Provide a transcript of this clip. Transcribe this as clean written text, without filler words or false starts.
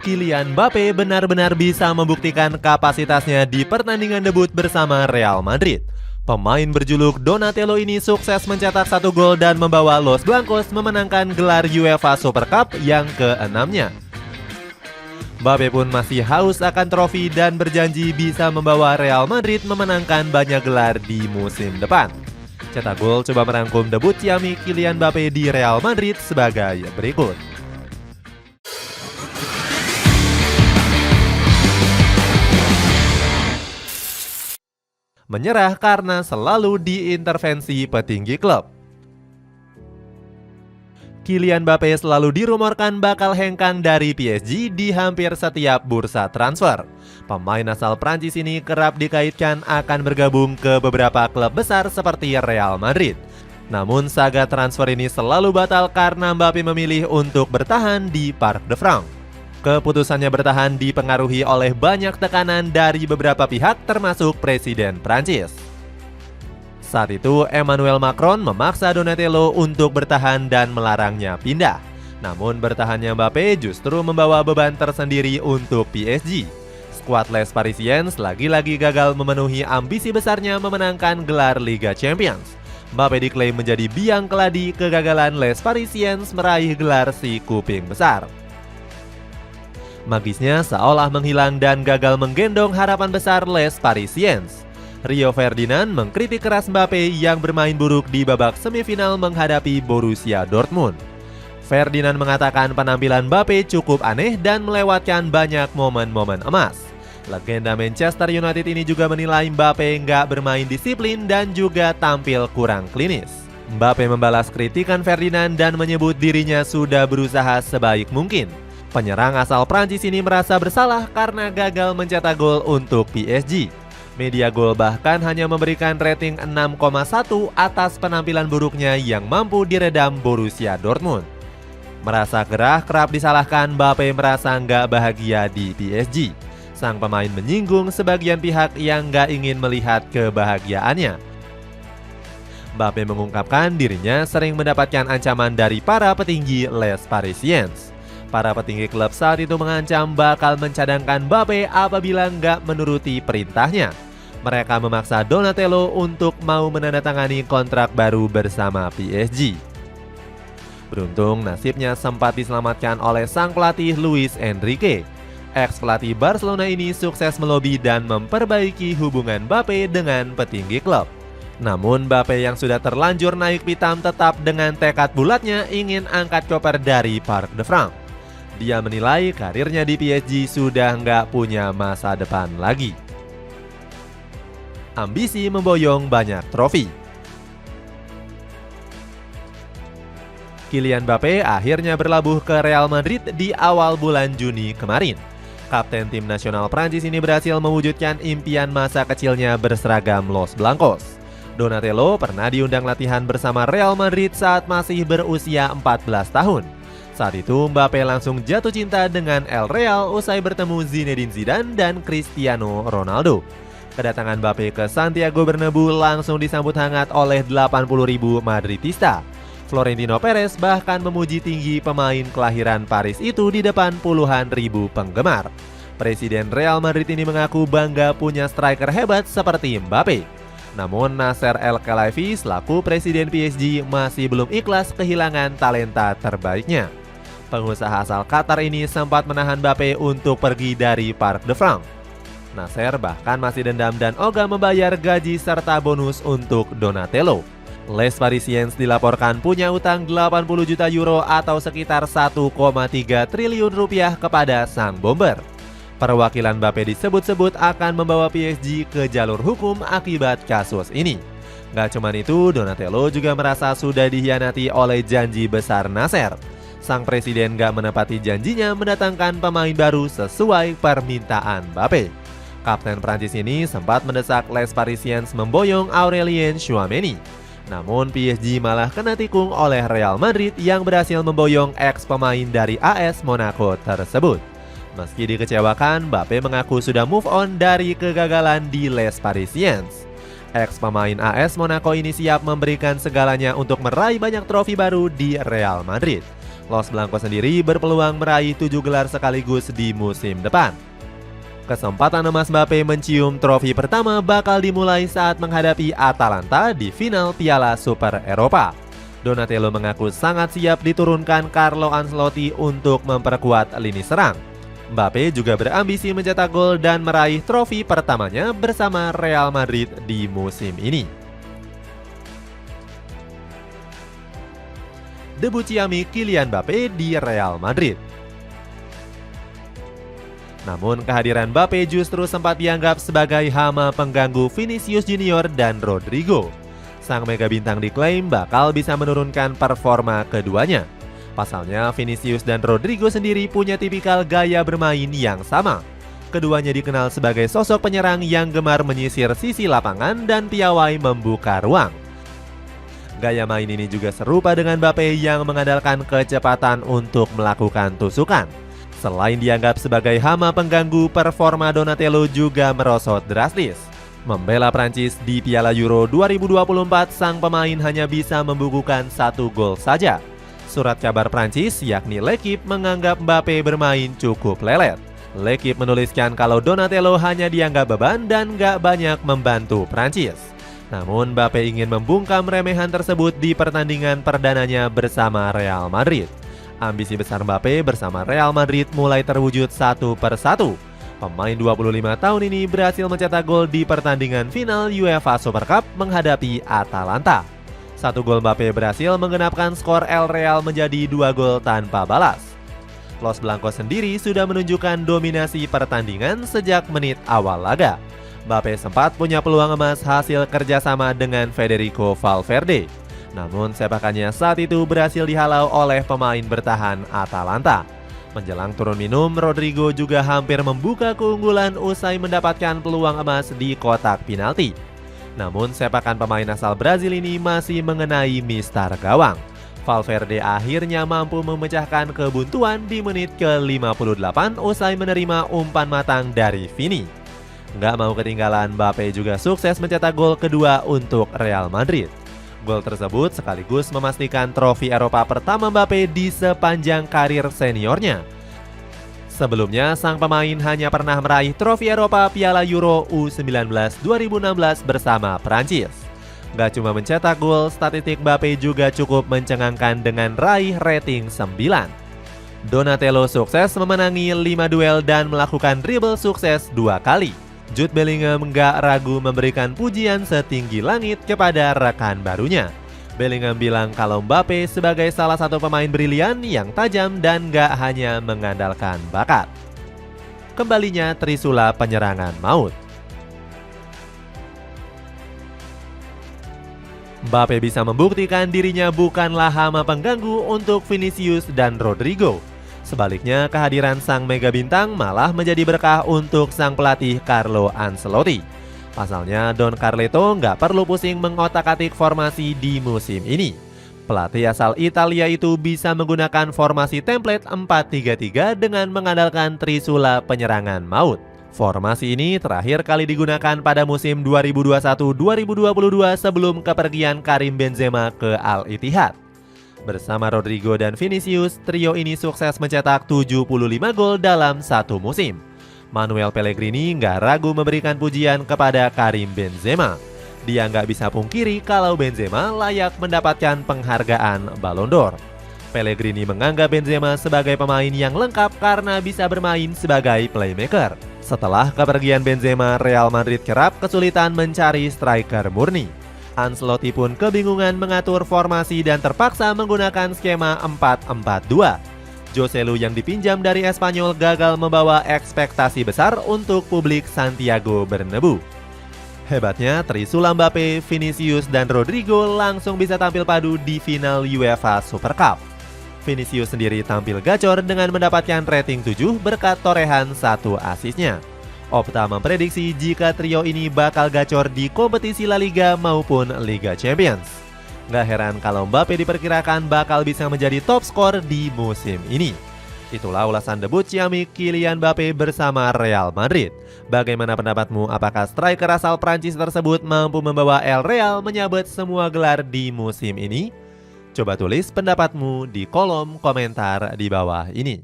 Kylian Mbappe benar-benar bisa membuktikan kapasitasnya di pertandingan debut bersama Real Madrid. Pemain berjuluk Donatello ini sukses mencetak 1 gol dan membawa Los Blancos memenangkan gelar UEFA Super Cup yang ke-6-nya. Mbappe pun masih haus akan trofi dan berjanji bisa membawa Real Madrid memenangkan banyak gelar di musim depan. Cetak Gol coba merangkum debut ciamik Kylian Mbappe di Real Madrid sebagai berikut. Menyerah karena selalu diintervensi petinggi klub. Kylian Mbappe selalu dirumorkan bakal hengkang dari PSG di hampir setiap bursa transfer. Pemain asal Prancis ini kerap dikaitkan akan bergabung ke beberapa klub besar seperti Real Madrid. Namun saga transfer ini selalu batal karena Mbappe memilih untuk bertahan di Parc des Princes. Keputusannya bertahan dipengaruhi oleh banyak tekanan dari beberapa pihak termasuk Presiden Prancis. Saat itu Emmanuel Macron memaksa Donatello untuk bertahan dan melarangnya pindah. Namun bertahannya Mbappe justru membawa beban tersendiri untuk PSG. Skuad Les Parisiens lagi-lagi gagal memenuhi ambisi besarnya memenangkan gelar Liga Champions. Mbappe diklaim menjadi biang keladi kegagalan Les Parisiens meraih gelar si kuping besar. Magisnya seolah menghilang dan gagal menggendong harapan besar Les Parisiens. Rio Ferdinand mengkritik keras Mbappe yang bermain buruk di babak semifinal menghadapi Borussia Dortmund. Ferdinand mengatakan penampilan Mbappe cukup aneh dan melewatkan banyak momen-momen emas. Legenda Manchester United ini juga menilai Mbappe nggak bermain disiplin dan juga tampil kurang klinis. Mbappe membalas kritikan Ferdinand dan menyebut dirinya sudah berusaha sebaik mungkin. Penyerang asal Prancis ini merasa bersalah karena gagal mencetak gol untuk PSG. Media Gol bahkan hanya memberikan rating 6,1 atas penampilan buruknya yang mampu diredam Borussia Dortmund. Merasa gerah kerap disalahkan, Mbappe merasa nggak bahagia di PSG. Sang pemain menyinggung sebagian pihak yang nggak ingin melihat kebahagiaannya. Mbappe mengungkapkan dirinya sering mendapatkan ancaman dari para petinggi Les Parisiens. Para petinggi klub saat itu mengancam bakal mencadangkan Mbappe apabila nggak menuruti perintahnya. Mereka memaksa Donatello untuk mau menandatangani kontrak baru bersama PSG. Beruntung nasibnya sempat diselamatkan oleh sang pelatih Luis Enrique. Ex-pelatih Barcelona ini sukses melobi dan memperbaiki hubungan Mbappe dengan petinggi klub. Namun Mbappe yang sudah terlanjur naik pitam tetap dengan tekad bulatnya ingin angkat koper dari Parc des Princes. Dia menilai karirnya di PSG sudah nggak punya masa depan lagi. Ambisi memboyong banyak trofi. Kylian Mbappe akhirnya berlabuh ke Real Madrid di awal bulan Juni kemarin. Kapten tim nasional Prancis ini berhasil mewujudkan impian masa kecilnya berseragam Los Blancos. Donatello pernah diundang latihan bersama Real Madrid saat masih berusia 14 tahun. Saat itu Mbappe langsung jatuh cinta dengan El Real usai bertemu Zinedine Zidane dan Cristiano Ronaldo. Kedatangan Mbappe ke Santiago Bernabeu langsung disambut hangat oleh 80.000 Madridista. Florentino Perez bahkan memuji tinggi pemain kelahiran Paris itu di depan puluhan ribu penggemar. Presiden Real Madrid ini mengaku bangga punya striker hebat seperti Mbappe. Namun Nasser El-Khelaifi selaku presiden PSG masih belum ikhlas kehilangan talenta terbaiknya. Pengusaha asal Qatar ini sempat menahan Mbappe untuk pergi dari Parc des Princes. Nasser bahkan masih dendam dan ogah membayar gaji serta bonus untuk Donatello. Les Parisiens dilaporkan punya utang 80 juta euro atau sekitar 1,3 triliun rupiah kepada sang bomber. Perwakilan Mbappe disebut-sebut akan membawa PSG ke jalur hukum akibat kasus ini. Gak cuma itu, Donatello juga merasa sudah dikhianati oleh janji besar Nasser. Sang presiden gak menepati janjinya mendatangkan pemain baru sesuai permintaan Mbappe. Kapten Prancis ini sempat mendesak Les Parisiens memboyong Aurelien Tchouaméni. Namun PSG malah kena tikung oleh Real Madrid yang berhasil memboyong ex pemain dari AS Monaco tersebut. Meski dikecewakan, Mbappe mengaku sudah move on dari kegagalan di Les Parisiens. Ex pemain AS Monaco ini siap memberikan segalanya untuk meraih banyak trofi baru di Real Madrid. Los Blancos sendiri berpeluang meraih 7 gelar sekaligus di musim depan. Kesempatan emas Mbappe mencium trofi pertama bakal dimulai saat menghadapi Atalanta di final Piala Super Eropa. Donatello mengaku sangat siap diturunkan Carlo Ancelotti untuk memperkuat lini serang. Mbappe juga berambisi mencetak gol dan meraih trofi pertamanya bersama Real Madrid di musim ini. Debut ciamik Kylian Mbappe di Real Madrid. Namun kehadiran Mbappe justru sempat dianggap sebagai hama pengganggu Vinicius Junior dan Rodrigo. Sang mega bintang diklaim bakal bisa menurunkan performa keduanya. Pasalnya Vinicius dan Rodrigo sendiri punya tipikal gaya bermain yang sama. Keduanya dikenal sebagai sosok penyerang yang gemar menyisir sisi lapangan dan piawai membuka ruang. Gaya main ini juga serupa dengan Mbappe yang mengandalkan kecepatan untuk melakukan tusukan. Selain dianggap sebagai hama pengganggu, performa Donatello juga merosot drastis. Membela Prancis di Piala Euro 2024, sang pemain hanya bisa membukukan 1 gol saja. Surat kabar Prancis yakni L'Equipe menganggap Mbappe bermain cukup lelet. L'Equipe menuliskan kalau Donatello hanya dianggap beban dan gak banyak membantu Prancis. Namun Mbappe ingin membungkam remehan tersebut di pertandingan perdananya bersama Real Madrid. Ambisi besar Mbappe bersama Real Madrid mulai terwujud satu persatu. Pemain 25 tahun ini berhasil mencetak gol di pertandingan final UEFA Super Cup menghadapi Atalanta. 1 gol Mbappe berhasil menggenapkan skor El Real menjadi 2 gol tanpa balas. Los Blancos sendiri sudah menunjukkan dominasi pertandingan sejak menit awal laga. Mbappe sempat punya peluang emas hasil kerjasama dengan Federico Valverde. Namun sepakannya saat itu berhasil dihalau oleh pemain bertahan Atalanta. Menjelang turun minum, Rodrigo juga hampir membuka keunggulan usai mendapatkan peluang emas di kotak penalti. Namun sepakan pemain asal Brazil ini masih mengenai mistar gawang. Valverde akhirnya mampu memecahkan kebuntuan di menit ke-58 usai menerima umpan matang dari Vini. Nggak mau ketinggalan, Mbappe juga sukses mencetak gol kedua untuk Real Madrid. Gol tersebut sekaligus memastikan trofi Eropa pertama Mbappe di sepanjang karir seniornya. Sebelumnya, sang pemain hanya pernah meraih trofi Eropa Piala Euro U19 2016 bersama Prancis. Nggak cuma mencetak gol, statistik Mbappe juga cukup mencengangkan dengan raih rating 9. Donatello sukses memenangi 5 duel dan melakukan dribble sukses 2 kali. Jude Bellingham nggak ragu memberikan pujian setinggi langit kepada rekan barunya. Bellingham bilang kalau Mbappe sebagai salah satu pemain brilian yang tajam dan nggak hanya mengandalkan bakat. Kembalinya trisula penyerangan maut. Mbappe bisa membuktikan dirinya bukanlah hama pengganggu untuk Vinicius dan Rodrigo. Sebaliknya, kehadiran sang mega bintang malah menjadi berkah untuk sang pelatih Carlo Ancelotti. Pasalnya, Don Carleto nggak perlu pusing mengotak-atik formasi di musim ini. Pelatih asal Italia itu bisa menggunakan formasi template 4-3-3 dengan mengandalkan trisula penyerangan maut. Formasi ini terakhir kali digunakan pada musim 2021-2022 sebelum kepergian Karim Benzema ke Al-Ittihad. Bersama Rodrigo dan Vinicius, trio ini sukses mencetak 75 gol dalam satu musim. Manuel Pellegrini nggak ragu memberikan pujian kepada Karim Benzema. Dia nggak bisa pungkiri kalau Benzema layak mendapatkan penghargaan Ballon d'Or. Pellegrini menganggap Benzema sebagai pemain yang lengkap karena bisa bermain sebagai playmaker. Setelah kepergian Benzema, Real Madrid kerap kesulitan mencari striker murni. Ancelotti pun kebingungan mengatur formasi dan terpaksa menggunakan skema 4-4-2. Joselu yang dipinjam dari Espanyol gagal membawa ekspektasi besar untuk publik Santiago Bernabeu. Hebatnya, trisula Mbappe, Vinicius, dan Rodrigo langsung bisa tampil padu di final UEFA Super Cup. Vinicius sendiri tampil gacor dengan mendapatkan rating 7 berkat torehan 1 asisnya. Opta memprediksi jika trio ini bakal gacor di kompetisi La Liga maupun Liga Champions. Nggak heran kalau Mbappe diperkirakan bakal bisa menjadi top skor di musim ini. Itulah ulasan debut ciamik Kylian Mbappe bersama Real Madrid. Bagaimana pendapatmu? Apakah striker asal Prancis tersebut mampu membawa El Real menyabet semua gelar di musim ini? Coba tulis pendapatmu di kolom komentar di bawah ini.